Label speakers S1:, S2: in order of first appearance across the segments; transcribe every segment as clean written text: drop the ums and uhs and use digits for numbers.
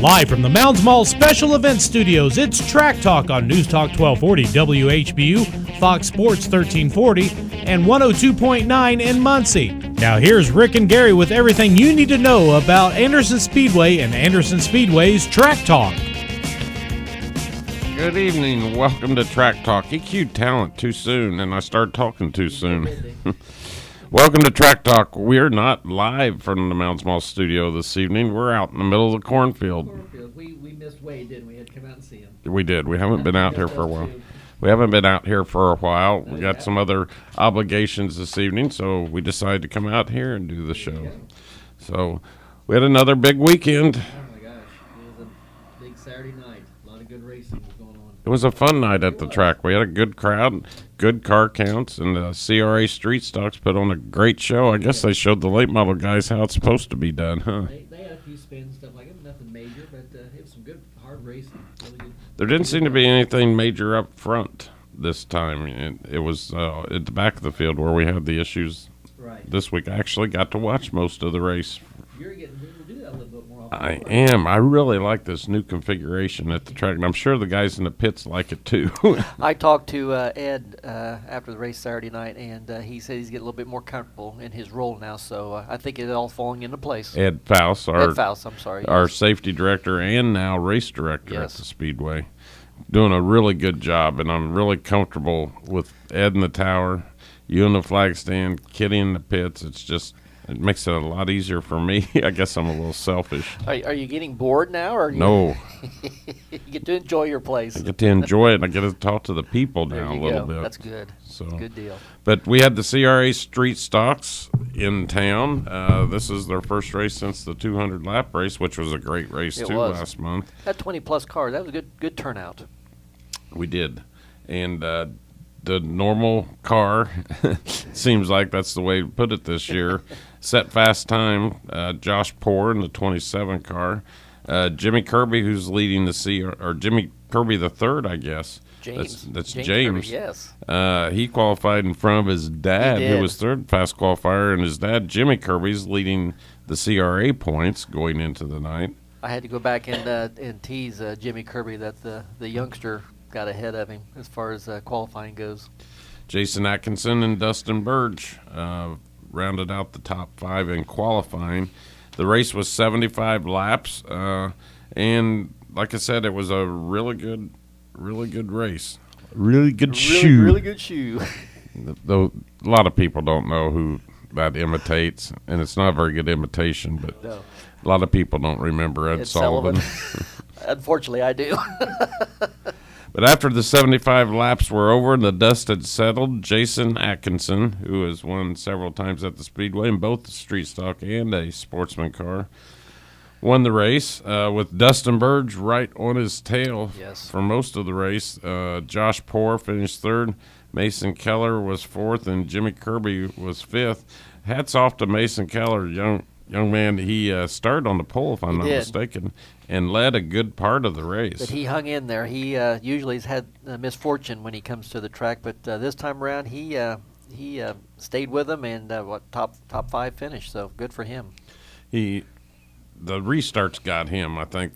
S1: Live from the Mounds Mall Special Events Studios, it's Track Talk on News Talk 1240 WHBU, Fox Sports 1340, and 102.9 in Muncie. Now here's Rick and Gary with everything you need to know about Anderson Speedway and Anderson Speedway's Track Talk.
S2: Good evening. Welcome to Track Talk. EQ talent too soon, and I started talking too soon. Welcome to Track Talk. We're not live from the Mounds Mall studio this evening. We're out in the middle of the cornfield.
S3: We missed Wade, didn't we? Had to come out and see him.
S2: We did. We haven't been out here for a while. We got some other obligations this evening, so we decided to come out here and do the show. So we had another big weekend.
S3: Oh my gosh, it was a big Saturday night. A lot of good racing was going on.
S2: It was a fun night at the track. We had a good crowd, good car counts, and CRA Street Stocks put on a great show. I guess they showed the late model guys how it's supposed to be done, huh?
S3: They had a few spins, stuff like that, nothing major, but it was some good, hard racing. Really good.
S2: There didn't seem to be anything major up front this time. It was at the back of the field where we had the issues this week. I actually got to watch most of the race.
S3: You're getting to do that a little bit more often.
S2: I am. I really like this new configuration at the track, and I'm sure the guys in the pits like it too.
S4: I talked to Ed after the race Saturday night, and he said he's getting a little bit more comfortable in his role now, so I think it's all falling into place.
S2: Ed Faust, our safety director and now race director at the Speedway, doing a really good job, and I'm really comfortable with Ed in the tower, you in the flag stand, Kitty in the pits. It makes it a lot easier for me. I guess I'm a little selfish.
S4: Are you getting bored now? Or
S2: no.
S4: You get to enjoy your place.
S2: I get to enjoy it, and I get to talk to the people now a little bit.
S4: That's good. So good deal.
S2: But we had the CRA Street Stocks in town. This is their first race since the 200-lap race, which was a great race last month.
S4: That 20-plus cars, that was a good turnout.
S2: We did. And the normal car, seems like that's the way to put it this year, set fast time, Josh Poor in the 27 car. Jimmy Kirby, who's leading the or Jimmy Kirby the third, I guess.
S4: James.
S2: That's
S4: James.
S2: James.
S4: Kirby, yes.
S2: He qualified in front of his dad, who was third fast qualifier, and his dad, Jimmy Kirby's leading the CRA points going into the night.
S4: I had to go back and tease Jimmy Kirby that the youngster got ahead of him as far as qualifying goes. Jason
S2: Atkinson and Dustin Burge rounded out the top 5 in qualifying. The race was 75 laps, and like I said, it was a really good race. Really good shoe.
S4: Really good shoe.
S2: Though a lot of people don't know who that imitates, and it's not a very good imitation, but a lot of people don't remember Ed Sullivan.
S4: Unfortunately, I do.
S2: But after the 75 laps were over and the dust had settled, Jason Atkinson, who has won several times at the Speedway in both the street stock and a sportsman car, won the race with Dustin Burge right on his tail for most of the race. Josh Poor finished third. Mason Keller was fourth, and Jimmy Kirby was fifth. Hats off to Mason Keller, young man. He started on the pole, if I'm not mistaken, and led a good part of the race.
S4: But he hung in there. He usually has had misfortune when he comes to the track, but this time around he stayed with them and top 5 finish. So good for him. The
S2: restarts got him. I think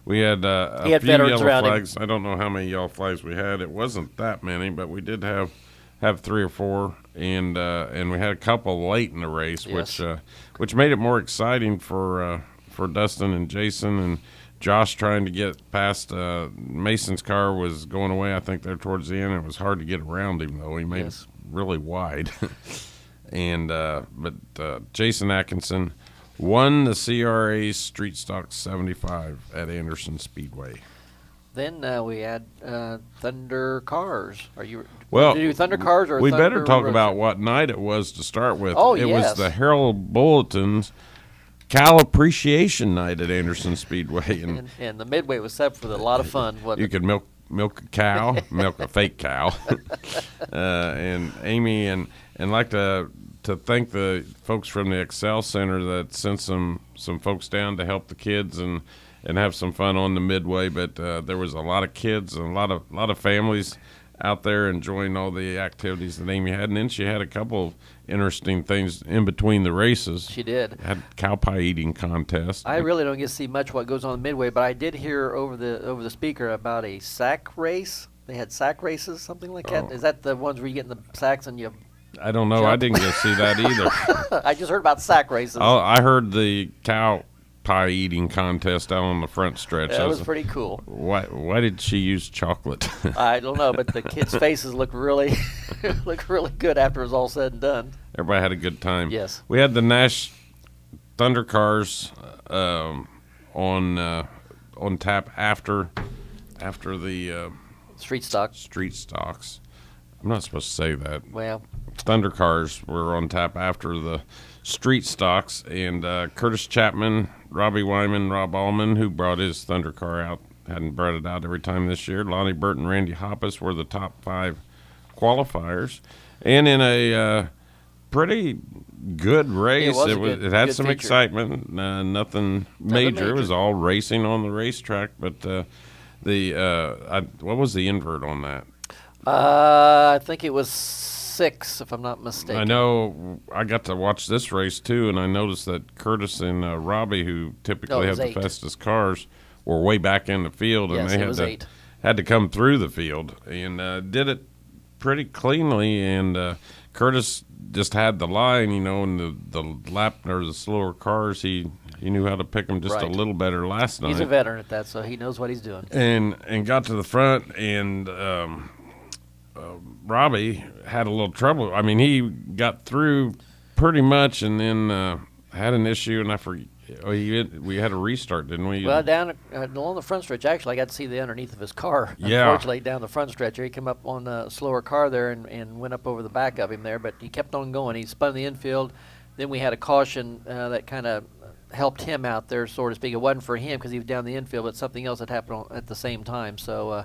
S2: we had a few
S4: yellow
S2: flags. I don't know how many yellow flags we had. It wasn't that many, but we did have 3 or 4, and we had a couple late in the race, which made it more exciting for Dustin and Jason and Josh trying to get past. Mason's car was going away, I think, there towards the end. It was hard to get around him, though. He made it really wide. And but Jason Atkinson won the CRA Street Stock 75 at Anderson Speedway.
S4: Then we had Thunder Cars. Are you
S2: well?
S4: Do Thunder Cars or
S2: we
S4: Thunder
S2: better talk about what night it was to start with.
S4: Oh,
S2: it was the Herald Bulletin's Cow Appreciation Night at Anderson Speedway,
S4: and the midway was set for a lot of fun.
S2: You could milk a cow, milk a fake cow, and Amy and like to thank the folks from the Excel Center that sent some folks down to help the kids and have some fun on the midway. But there was a lot of kids and a lot of families out there enjoying all the activities that Amy had. And then she had a couple of interesting things in between the races.
S4: She did.
S2: Had cow pie eating contest.
S4: I really don't get to see much what goes on in Midway, but I did hear over the speaker about a sack race. They had sack races, something like that. Is that the ones where you get in the sacks and you?
S2: I don't know.
S4: Jump?
S2: I didn't get to see that either.
S4: I just heard about sack races.
S2: Oh, I heard the cow pie eating contest out on the front stretch.
S4: That was pretty cool.
S2: Why did she use chocolate?
S4: I don't know, but the kids' faces look really good after it was all said and done.
S2: Everybody had a good time.
S4: Yes.
S2: We had the Nash Thunder Cars on tap after the
S4: Street stock.
S2: street stocks. I'm not supposed to say that.
S4: Well,
S2: Thunder Cars were on tap after the street stocks, and Curtis Chapman, Robbie Wyman, Rob Allman, who brought his Thunder Car out, hadn't brought it out every time this year. Lonnie Burton, Randy Hoppus were the top 5 qualifiers, and in a pretty good race. It had some
S4: feature.
S2: Excitement. Nothing major. It was all racing on the racetrack, but what was the invert on that?
S4: I think it was 6, if I'm not mistaken.
S2: I know I got to watch this race too, and I noticed that Curtis and Robbie, who typically have the
S4: 8.
S2: fastest cars, were way back in the field, and
S4: Yes,
S2: they
S4: it was 8.
S2: had to come through the field and did it pretty cleanly. And Curtis just had the line, and the lap or the slower cars, he knew how to pick them just a
S4: Right.
S2: little better last night.
S4: He's a veteran at that, so he knows what he's doing.
S2: And got to the front, and Robbie had a little trouble. I mean, he got through pretty much, and then had an issue, and I forget. We had a restart, didn't we?
S4: Well, down along the front stretch, actually, I got to see the underneath of his car.
S2: Yeah.
S4: Unfortunately, down the front stretch, he came up on a slower car there and went up over the back of him there, but he kept on going. He spun the infield. Then we had a caution that kind of helped him out there, so to speak. It wasn't for him because he was down the infield, but something else had happened at the same time. So,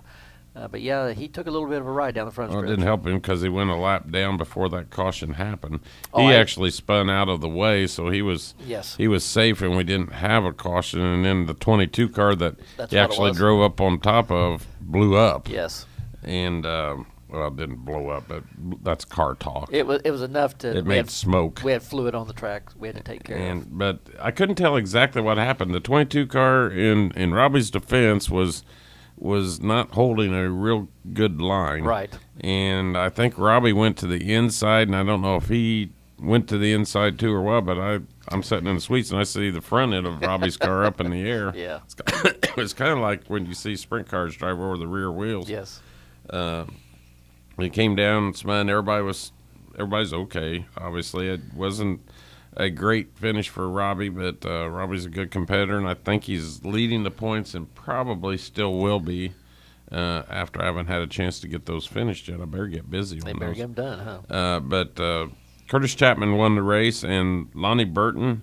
S4: but yeah, he took a little bit of a ride down the front
S2: Well, it
S4: stretch.
S2: didn't help him because he went a lap down before that caution happened.
S4: Oh,
S2: He actually spun out of the way, so he was
S4: Yes.
S2: safe, and we didn't have a caution. And then the 22 car that
S4: That's
S2: he
S4: what it
S2: actually
S4: was.
S2: drove up on top of blew up.
S4: Yes.
S2: And well, it didn't blow up, but that's car talk.
S4: It was enough to.
S2: It made smoke.
S4: We had fluid on the track. We had to take care of.
S2: But I couldn't tell exactly what happened. The 22 car, in Robbie's defense, was not holding a real good line.
S4: Right.
S2: And I think Robbie went to the inside, and I don't know if he went to the inside too or what, but I'm sitting in the suites, and I see the front end of Robbie's car up in the air.
S4: Yeah.
S2: It's kind of like when you see sprint cars drive over the rear wheels.
S4: Yes.
S2: He came down and spun. Everybody's okay. Obviously, it wasn't a great finish for Robbie, but Robbie's a good competitor, and I think he's leading the points and probably still will be after I haven't had a chance to get those finished yet. I better get busy on
S4: They
S2: those.
S4: better get them done, huh?
S2: But Curtis Chapman won the race, and Lonnie Burton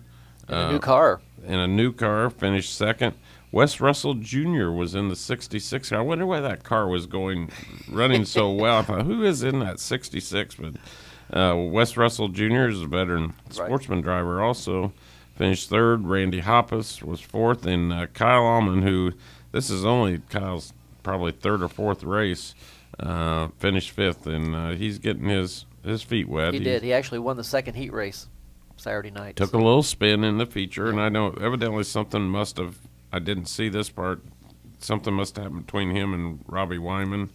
S4: In a new car.
S2: in a new car finished second. Wes Russell Jr. was in the 66. I wonder why that car was running so well. I thought, who is in that 66? But Wes Russell Jr. is a veteran sportsman driver also. Finished third. Randy Hoppus was fourth. And Kyle Allman, who this is only Kyle's probably third or fourth race, finished fifth. And he's getting his feet wet.
S4: He did. He actually won the second heat race Saturday night.
S2: Took a little spin in the feature, and I know evidently something must have. I didn't see this part. Something must have happened between him and Robbie Wyman.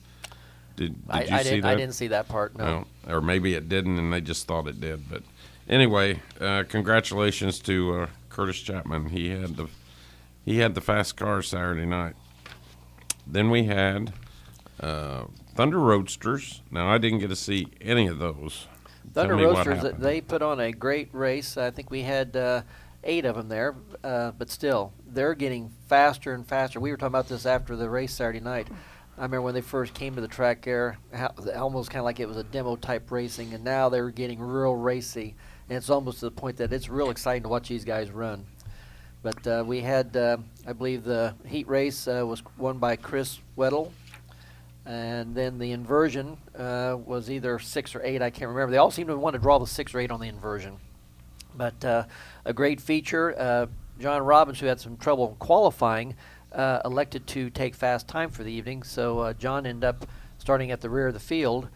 S2: Did you see that?
S4: I didn't see that part. No.
S2: Or maybe it didn't, and they just thought it did. But anyway, congratulations to Curtis Chapman. He had the fast car Saturday night. Then we had Thunder Roadsters. Now I didn't get to see any of those.
S4: Thunder
S2: Tell me what
S4: Roasters,
S2: happened.
S4: they put on a great race. I think we had 8 of them there, but still, they're getting faster and faster. We were talking about this after the race Saturday night. I remember when they first came to the track there, almost kind of like it was a demo type racing, and now they're getting real racy, and it's almost to the point that it's real exciting to watch these guys run. But we had, I believe, the heat race was won by Chris Weddle. And then the inversion was either 6 or 8. I can't remember. They all seem to want to draw the 6 or 8 on the inversion. But a great feature. John Robbins, who had some trouble qualifying, elected to take fast time for the evening. So John ended up starting at the rear of the field,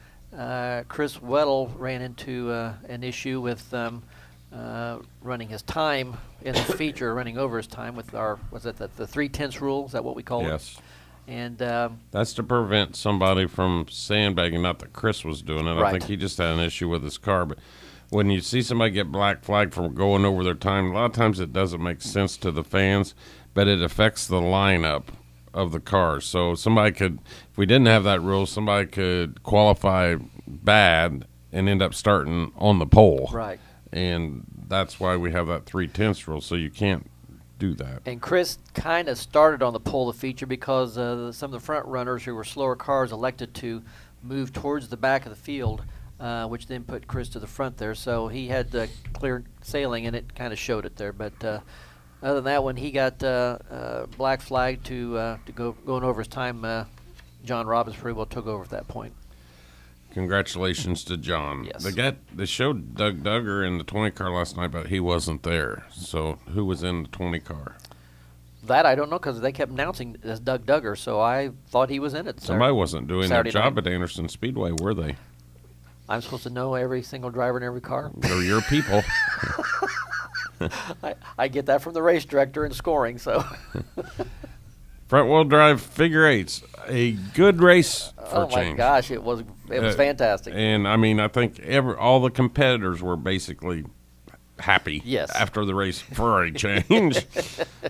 S4: Chris Weddle ran into an issue with running his time in the feature, running over his time with our, was it the 3/10 rule? Is that what we call it?
S2: Yes.
S4: And
S2: That's to prevent somebody from sandbagging. Not that Chris was doing it. I
S4: Right.
S2: think he just had an issue with his car. But when you see somebody get black flagged from going over their time, a lot of times it doesn't make sense to the fans, but it affects the lineup of the cars. So somebody could, if we didn't have that rule, somebody could qualify bad and end up starting on the pole.
S4: right.
S2: And that's why we have that 3/10 rule. So you can't do that.
S4: And Chris kind of started on the pole of the feature because some of the front runners who were slower cars elected to move towards the back of the field, which then put Chris to the front there. So he had clear sailing, and it kind of showed it there. But other than that, when he got black flagged to going over his time, John Robbins pretty well took over at that point.
S2: Congratulations to John.
S4: Yes.
S2: They showed Doug Duggar in the 20 car last night, but he wasn't there. So who was in the 20 car?
S4: That I don't know because they kept announcing as Doug Duggar, so I thought he was in it.
S2: Somebody wasn't doing
S4: Saturday
S2: their job
S4: night.
S2: at Anderson Speedway, were they?
S4: I'm supposed to know every single driver in every car.
S2: They're your people.
S4: I get that from the race director in scoring, so.
S2: Front wheel drive figure eights, a good race for
S4: Oh
S2: a
S4: my
S2: change.
S4: gosh, it was fantastic.
S2: And I mean, I think all the competitors were basically happy
S4: Yes.
S2: after the race for a change.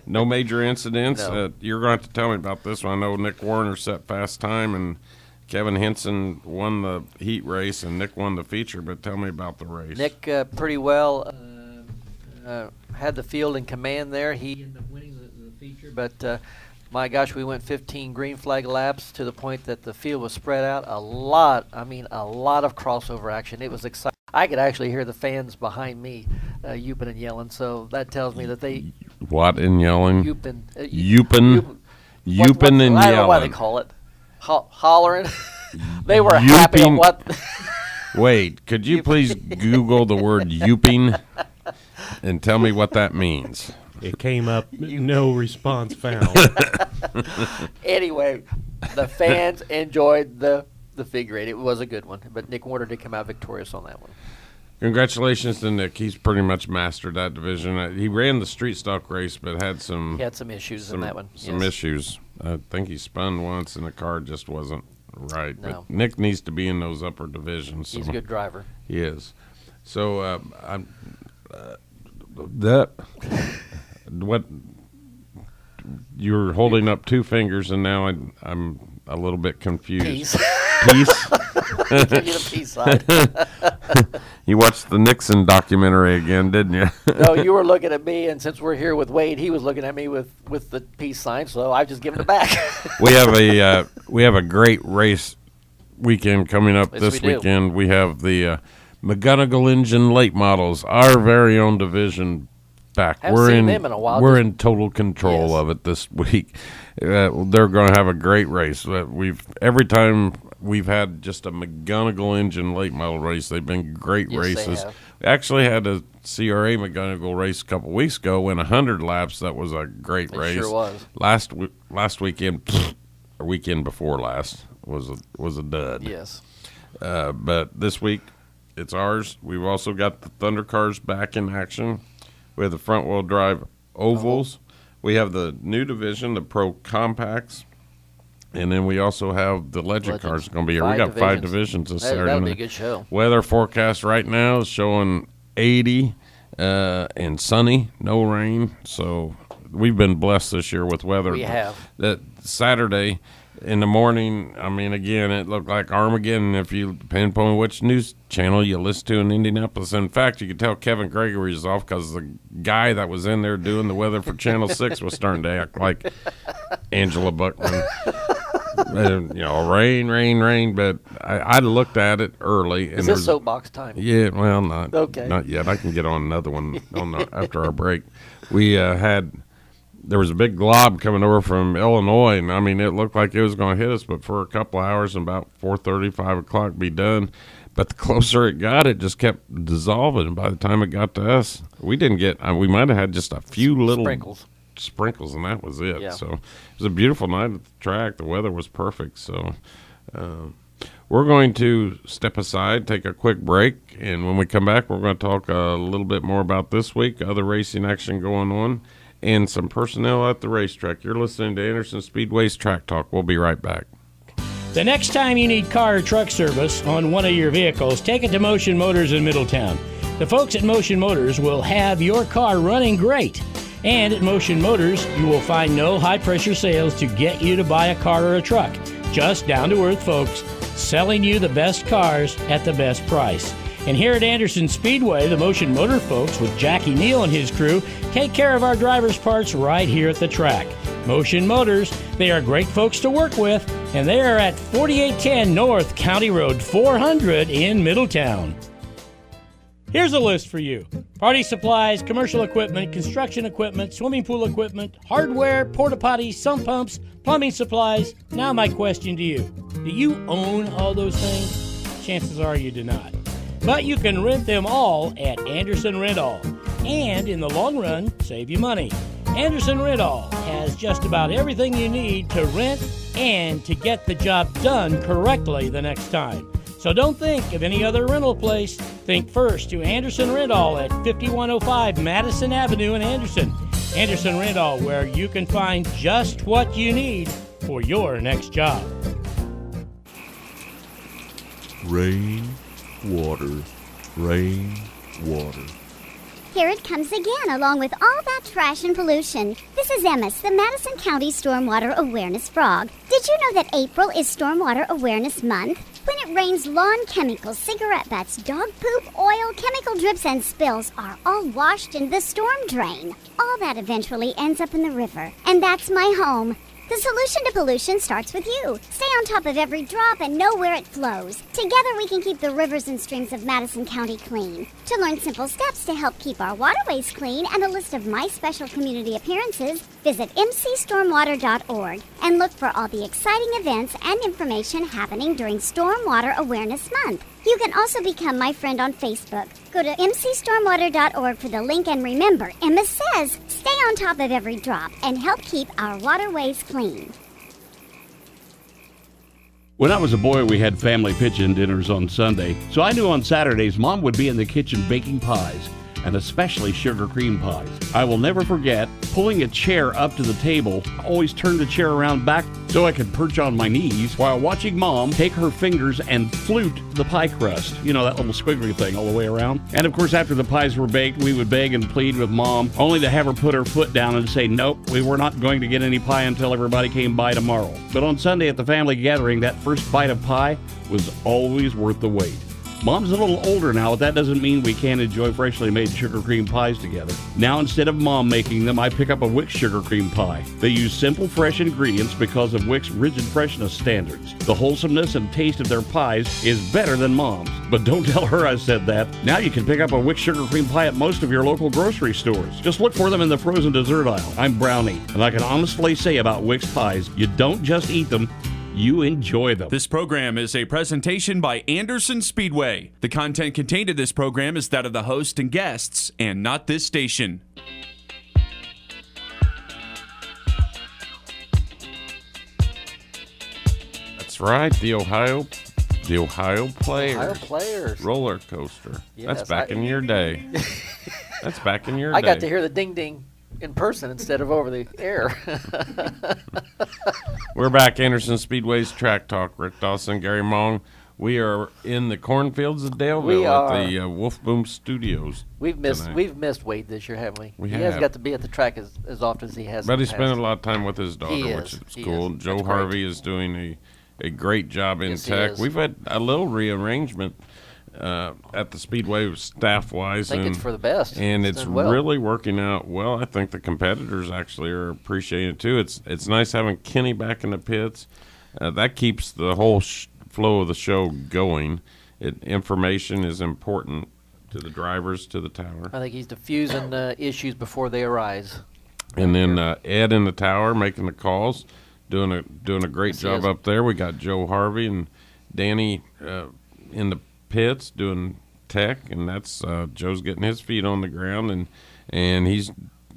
S2: No major incidents.
S4: No.
S2: You're going to have to tell me about this one. I know Nick Warner set fast time, and Kevin Henson won the heat race, and Nick won the feature. But tell me about the race.
S4: Nick pretty well had the field in command there. He
S3: Ended up winning the feature,
S4: But my gosh, we went 15 green flag laps to the point that the field was spread out. A lot of crossover action. It was exciting. I could actually hear the fans behind me youping and yelling. So that tells me that they
S2: What in yelling?
S4: youping,
S2: Youping and
S4: I don't know why they
S2: yelling.
S4: call it. Hollering. They were happy at
S2: Youping.
S4: what.
S2: Wait, could you please Google the word youping and tell me what that means?
S1: It came up, no response found.
S4: Anyway, the fans enjoyed the figure eight. It was a good one, but Nick Warner did come out victorious on that one.
S2: Congratulations to Nick. He's pretty much mastered that division. He ran the street stock race, but had some
S4: He had some issues in that one.
S2: Some
S4: yes.
S2: issues. I think he spun once, and the car just wasn't right.
S4: No.
S2: But Nick needs to be in those upper divisions. So
S4: He's a good driver.
S2: He is. So that what you're holding up two fingers, and now I'm a little bit confused.
S4: Peace.
S2: Peace.
S4: Give you the peace side.
S2: You watched the Nixon documentary again, didn't you?
S4: No, you were looking at me, and since we're here with Wade, he was looking at me with the peace sign, so I just given it back.
S2: We have a great race weekend coming up
S4: Yes,
S2: this
S4: we do.
S2: weekend. We have the McGonigal Engine late models, our very own division back.
S4: Haven't seen them in a while.
S2: We're
S4: Just-
S2: in total control
S4: Yes.
S2: of it this week. They're going to have a great race. Every time we've had just a McGonigal Engine late model race, they've been great
S4: Yes, they
S2: races.
S4: have.
S2: We actually had a CRA McGonigal race a couple weeks ago, went 100 laps. That was a great
S4: It
S2: race.
S4: sure was.
S2: Last weekend, or weekend before last, was a dud.
S4: Yes.
S2: But this week, it's ours. We've also got the Thunder Cars back in action. We have the front wheel drive ovals. We have the new division, the Pro Compacts. And then we also have the Legend
S4: Legends.
S2: cars going to be here. We
S4: 5
S2: got 5
S4: divisions.
S2: divisions this
S4: That'll
S2: Saturday
S4: be a
S2: night.
S4: good show.
S2: Weather forecast right now is showing 80 and sunny, no rain. So we've been blessed this year with weather.
S4: We have.
S2: That Saturday in the morning, I mean, again, it looked like Armageddon if you depend upon which news channel you listen to in Indianapolis. In fact, you could tell Kevin Gregory is off because the guy that was in there doing the weather for Channel 6 was starting to act like Angela Buckman. Rain. But I looked at it early. And
S4: Is this soapbox time?
S2: Yeah, well, not
S4: Okay.
S2: not yet. I can get on another one after our break. We there was a big glob coming over from Illinois, and I mean, it looked like it was going to hit us, but for a couple hours, and about 4:30, 5 o'clock, be done. But the closer it got, it just kept dissolving. And by the time it got to us, we didn't get. We might have had just a few little sprinkles, and that was it.
S4: Yeah.
S2: So it was a beautiful night at the track. The weather was perfect. So We're going to step aside, take a quick break, and when we come back, we're going to talk a little bit more about this week, other racing action going on, and some personnel at the racetrack. You're listening to Anderson Speedway's Track Talk. We'll be right back.
S5: The next time you need car or truck service on one of your vehicles, take it to Motion Motors in Middletown. The folks at Motion Motors will have your car running great. And at Motion Motors, you will find no high-pressure sales to get you to buy a car or a truck. Just down-to-earth folks selling you the best cars at the best price. And here at Anderson Speedway, the Motion Motor folks with Jackie Neal and his crew take care of our driver's parts right here at the track. Motion Motors, they are great folks to work with, and they are at 4810 North County Road 400 in Middletown. Here's a list for you. Party supplies, commercial equipment, construction equipment, swimming pool equipment, hardware, porta potties, sump pumps, plumbing supplies. Now my question to you. Do you own all those things? Chances are you do not. But you can rent them all at Anderson Rent-All. And in the long run, save you money. Anderson Rent-All has just about everything you need to rent and to get the job done correctly the next time. So don't think of any other rental place. Think first to Anderson Rent-All at 5105 Madison Avenue in Anderson. Anderson Rent-All, where you can find just what you need for your next job.
S6: Rain, water, rain, water.
S7: Here it comes again, along with all that trash and pollution. This is Emmis, the Madison County Stormwater Awareness Frog. Did you know that April is Stormwater Awareness Month? When it rains, lawn chemicals, cigarette butts, dog poop, oil, chemical drips, and spills are all washed in the storm drain. All that eventually ends up in the river, and that's my home. The solution to pollution starts with you. Stay on top of every drop and know where it flows. Together we can keep the rivers and streams of Madison County clean. To learn simple steps to help keep our waterways clean and a list of my special community appearances, visit mcstormwater.org and look for all the exciting events and information happening during Stormwater Awareness Month. You can also become my friend on Facebook. Go to mcstormwater.org for the link, and remember, Emma says, stay on top of every drop and help keep our waterways clean.
S8: When I was a boy, we had family pitch-in dinners on Sunday, so I knew on Saturdays Mom would be in the kitchen baking pies, and especially sugar cream pies. I will never forget pulling a chair up to the table. I always turned the chair around back so I could perch on my knees while watching Mom take her fingers and flute the pie crust. You know, that little squiggly thing all the way around. And of course, after the pies were baked, we would beg and plead with Mom, only to have her put her foot down and say, nope, we were not going to get any pie until everybody came by tomorrow. But on Sunday at the family gathering, that first bite of pie was always worth the wait. Mom's a little older now, but that doesn't mean we can't enjoy freshly made sugar cream pies together. Now, instead of Mom making them, I pick up a Wix sugar cream pie. They use simple, fresh ingredients because of Wix rigid freshness standards. The wholesomeness and taste of their pies is better than Mom's. But don't tell her I said that. Now you can pick up a Wix sugar cream pie at most of your local grocery stores. Just look for them in the frozen dessert aisle. I'm Brownie, and I can honestly say about Wix pies, you don't just eat them, you enjoy them.
S9: This program is a presentation by Anderson Speedway. The content contained in this program is that of the host and guests, and not this station.
S2: That's right, the Ohio Players.
S4: Ohio Players.
S2: Roller coaster.
S4: Yes,
S2: That's back in your day. That's back in your day.
S4: I got to hear the ding-ding in person instead of over the air.
S2: We're back, Anderson Speedway's Track Talk. Rick Dawson, Gary Mong. We are in the cornfields of Daleville at the Wolf Boom Studios.
S4: We've missed Wade this year, haven't we?
S2: He
S4: hasn't got to be at the track as often as he has.
S2: But he's spending a lot of time with his daughter, which is cool. Joe Harvey is doing a great job in tech. We've had a little rearrangement at the Speedway staff-wise.
S4: I think it's for the best.
S2: And it's really working out well. I think the competitors actually are appreciating it, too. It's nice having Kenny back in the pits. That keeps the whole flow of the show going. Information is important to the drivers, to the tower.
S4: I think he's diffusing issues before they arise.
S2: And then Ed in the tower making the calls, doing a great job up there. We got Joe Harvey and Danny in the pits doing tech, and that's Joe's getting his feet on the ground, and he's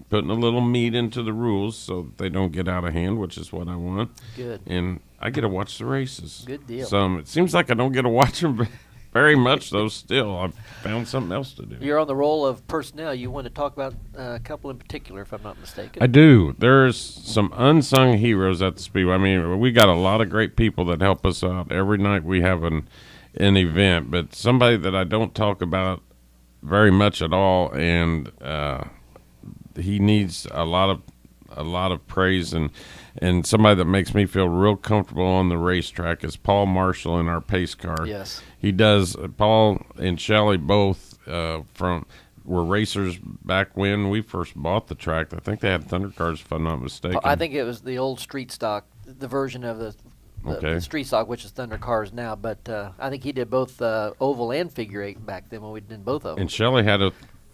S2: putting a little meat into the rules so they don't get out of hand, which is what I want.
S4: Good.
S2: And I get to watch the races.
S4: Good deal.
S2: So it seems like I don't get to watch them very much, though. Still, I've found something else to do.
S4: You're on the roll of personnel. You want to talk about a couple in particular, if I'm not mistaken.
S2: I do. There's some unsung heroes at the Speedway. I mean, we got a lot of great people that help us out every night we have an event, but somebody that I don't talk about very much at all, and he needs a lot of praise, and somebody that makes me feel real comfortable on the racetrack is Paul Marshall in our pace car.
S4: Yes.
S2: He does. Paul and Shelley both were racers back when we first bought the track. I think they had Thunder cars, if I'm not mistaken.
S4: I think it was the old street stock, the version of the street stock, which is Thunder cars now. But I think he did both oval and figure eight back then when we did both of them.
S2: And Shelley had a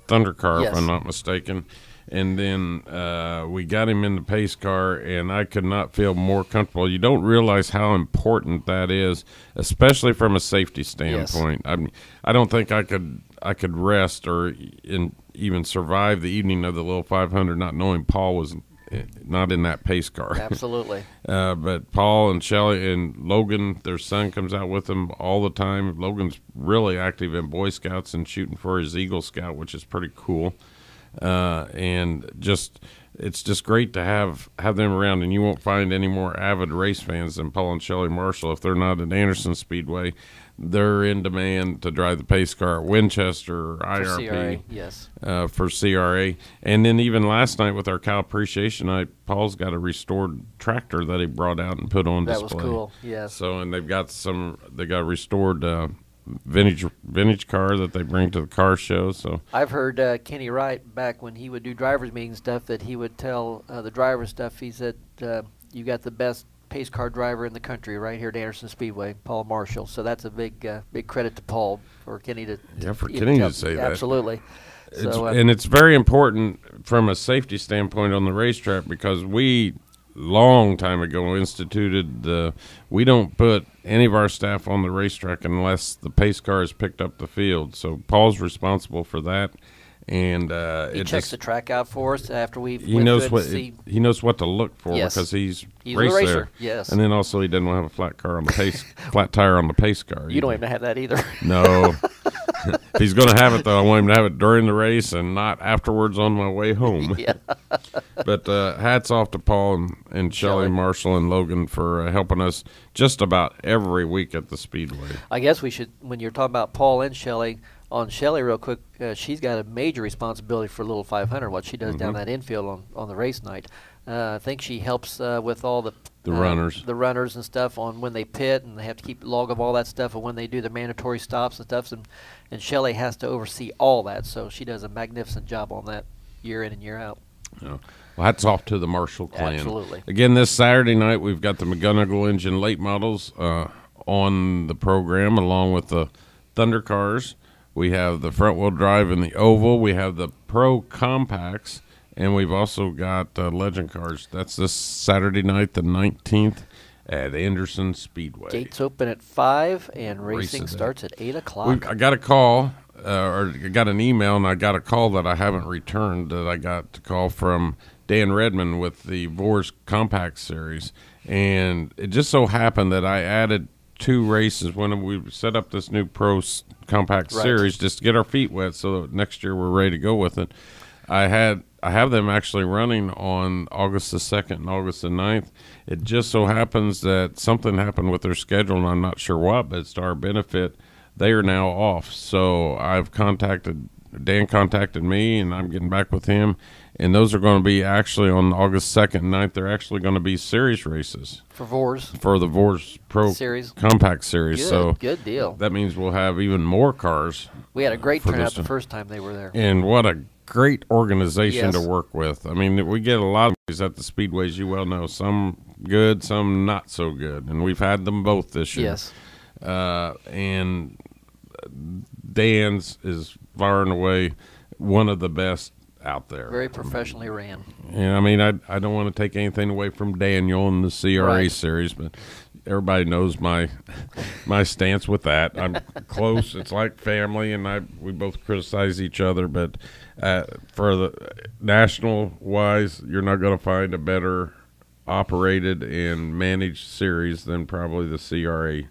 S2: Thunder car,
S4: Yes.
S2: if I'm not mistaken. And then we got him in the pace car, and I could not feel more comfortable. You don't realize how important that is, especially from a safety standpoint.
S4: Yes.
S2: I don't think I could rest or even survive the evening of the Little 500 not knowing Paul was not in that pace car.
S4: Absolutely.
S2: But Paul and Shelley and Logan, their son, comes out with them all the time. Logan's really active in Boy Scouts and shooting for his Eagle Scout, which is pretty cool. And it's just great to have them around, and you won't find any more avid race fans than Paul and Shelley Marshall. If they're not at Anderson Speedway, they're in demand to drive the pace car at Winchester or IRP.
S4: CRA, yes.
S2: For CRA. And then even last night with our Cow Appreciation Night, Paul's got a restored tractor that he brought out and put on display.
S4: That was cool, yes.
S2: So, and they got a restored vintage car that they bring to the car show. So
S4: I've heard Kenny Wright back when he would do drivers meeting stuff that he would tell the driver stuff. He said, "You got the best pace car driver in the country right here at Anderson Speedway, Paul Marshall." So that's a big credit to Paul for Kenny to
S2: Kenny to say that.
S4: Absolutely. So,
S2: and it's very important from a safety standpoint on the racetrack, because we long time ago instituted we don't put any of our staff on the racetrack unless the pace car has picked up the field. So Paul's responsible for that, and
S4: he checks the track out for us after we.
S2: He knows what to look for,
S4: yes.
S2: because he's
S4: a racer.
S2: There.
S4: Yes,
S2: and then also he doesn't want to have a flat car on the pace, flat tire on the pace car.
S4: You don't even have that either.
S2: No. If he's going to have it, though, I want him to have it during the race and not afterwards on my way home.
S4: Yeah.
S2: But hats off to Paul and Shelley Marshall and Logan for helping us just about every week at the Speedway.
S4: I guess we should, when you're talking about Paul and Shelley, on Shelley real quick, she's got a major responsibility for Little 500, what she does down that infield on the race night. I think she helps with all the runners and stuff on when they pit, and they have to keep log of all that stuff, and when they do the mandatory stops and stuff, and Shelley has to oversee all that, so she does a magnificent job on that year in and year out.
S2: Yeah. Well, hats off to the Marshall clan.
S4: Absolutely.
S2: Again, this Saturday night we've got the McGonigal engine late models on the program, along with the Thunder cars. We have the front-wheel drive in the oval. We have the Pro Compacts. And we've also got legend cars. That's this Saturday night, the 19th, at Anderson Speedway.
S4: Gates open at 5, and racing starts at 8 o'clock.
S2: I got a call, or I got an email, and I got a call that I haven't returned, that I got a call from Dan Redmond with the Vors Compact Series. And it just so happened that I added 2 races when we set up this new Pro Compact Series just to get our feet wet, so that next year we're ready to go with it. I have them actually running on August the 2nd and August the 9th. It just so happens that something happened with their schedule, and I'm not sure what, but it's to our benefit. They are now off. So Dan contacted me, and I'm getting back with him. And those are going to be actually on August 2nd and 9th. They're actually going to be series races.
S4: For Vors?
S2: For the Vors Pro Compact Series.
S4: Good deal.
S2: That means we'll have even more cars.
S4: We had a great turnout the first time they were there.
S2: And what a great organization to work with. I mean, we get a lot of these at the Speedways, you well know. Some good, some not so good. And we've had them both this year.
S4: Yes.
S2: And Dan's is far and away one of the best out there.
S4: Very professionally ran.
S2: Yeah, I mean, I don't want to take anything away from Daniel and the CRA series, but everybody knows my stance with that. I'm close. It's like family, and we both criticize each other. But for the national wise, you're not going to find a better operated and managed series than probably the CRA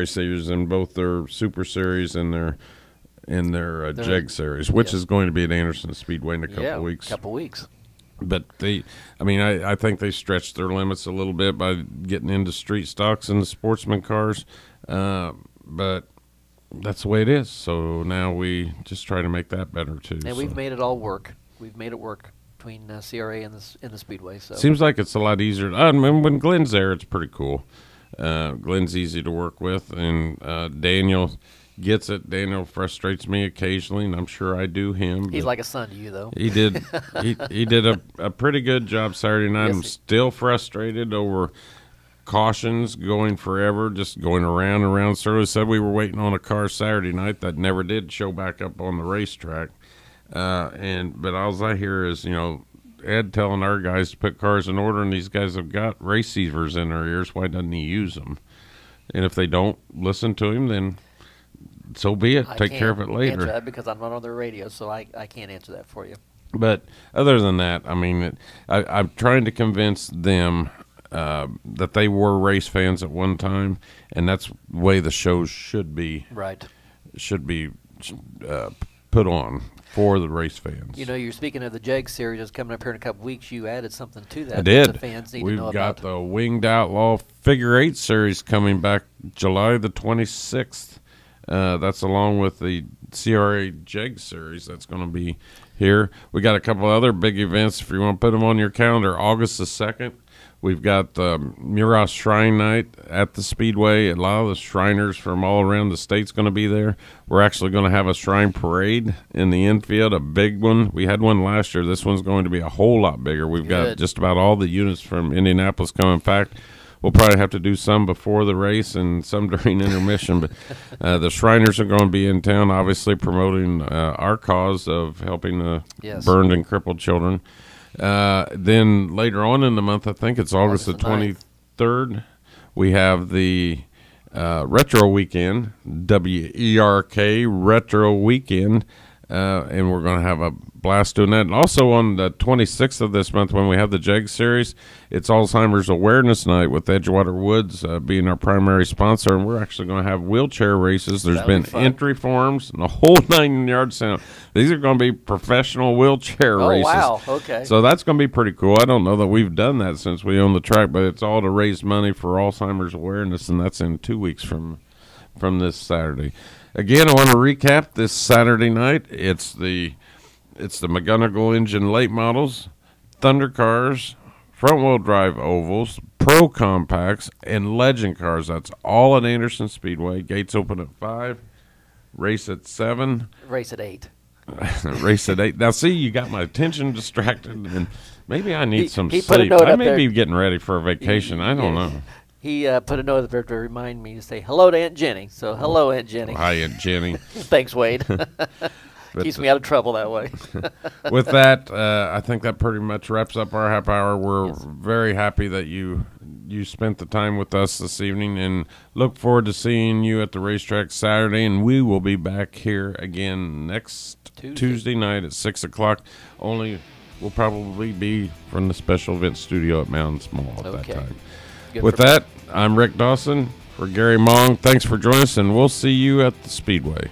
S2: series in both their Super Series and their JEG series, which is going to be at Anderson Speedway in a couple weeks. But I think they stretched their limits a little bit by getting into street stocks and the sportsman cars. But that's the way it is. So now we just try to make that better too.
S4: And we've made it all work. We've made it work between CRA and the Speedway. So
S2: seems like it's a lot easier. I mean, when Glenn's there, it's pretty cool. Glenn's easy to work with, and Daniel gets it. Daniel frustrates me occasionally, and I'm sure I do him.
S4: He's like a son to you, though.
S2: He did. he did a pretty good job Saturday night. I'm still frustrated over cautions going forever, just going around and around. Certainly said we were waiting on a car Saturday night that never did show back up on the racetrack. But all I hear is, Ed telling our guys to put cars in order, and these guys have got receivers in their ears. Why doesn't he use them? And if they don't listen to him, then so be it. Take care of it later.
S4: Answer that because I'm not on their radio, so I can't answer that for you.
S2: But other than that, I mean, I'm trying to convince them that they were race fans at one time, and that's the way the shows should be.
S4: Right.
S2: Should be put on for the race fans.
S4: You're speaking of the JEG series that's coming up here in a couple weeks. You added something to that.
S2: I did.
S4: That the fans need
S2: We've
S4: to know
S2: got
S4: about.
S2: the Winged Outlaw Figure 8 series coming back July the 26th. That's along with the CRA JEG series that's going to be here. We got a couple other big events if you want to put them on your calendar. August the 2nd, we've got the Muros Shrine Night at the Speedway. A lot of the Shriners from all around the state's going to be there. We're actually going to have a Shrine Parade in the infield, a big one. We had one last year. This one's going to be a whole lot bigger. We've got just about all the units from Indianapolis coming. In fact, we'll probably have to do some before the race and some during intermission. But the Shriners are going to be in town, obviously promoting our cause of helping the burned and crippled children. Then later on in the month, I think it's August the 23rd, we have the Retro Weekend, WERK Retro Weekend, and we're going to have a blast doing that. And also on the 26th of this month, when we have the JEG series, it's Alzheimer's Awareness Night with Edgewater Woods being our primary sponsor, and we're actually going to have wheelchair races. There's been entry forms and a whole 9 yards sound. These are going to be professional wheelchair races.
S4: Oh, wow. Okay.
S2: So that's going to be pretty cool. I don't know that we've done that since we own the track, but it's all to raise money for Alzheimer's awareness, and that's in 2 weeks from this Saturday. Again, I want to recap this Saturday night. It's the McGonigal engine late models, Thunder cars, front-wheel drive ovals, Pro Compacts, and Legend cars. That's all at Anderson Speedway. Gates open at 5, race at 7.
S4: Race at 8.
S2: Race at 8. Now, see, you got my attention distracted, and maybe I need some
S4: put a
S2: sleep.
S4: note
S2: I
S4: up
S2: may
S4: there.
S2: be getting ready for a vacation. I don't know.
S4: He put a note up there to remind me to say hello to Aunt Jenny. So, hello, Aunt Jenny.
S2: Hi, Aunt Jenny.
S4: Thanks, Wade. Keeps me out of trouble that way.
S2: With that, I think that pretty much wraps up our half hour. We're very happy that you spent the time with us this evening, and look forward to seeing you at the racetrack Saturday. And we will be back here again next Tuesday night at 6 o'clock. Only we'll probably be from the special event studio at Mountains Mall at that time. With that, I'm Rick Dawson for Gary Mong. Thanks for joining us, and we'll see you at the Speedway.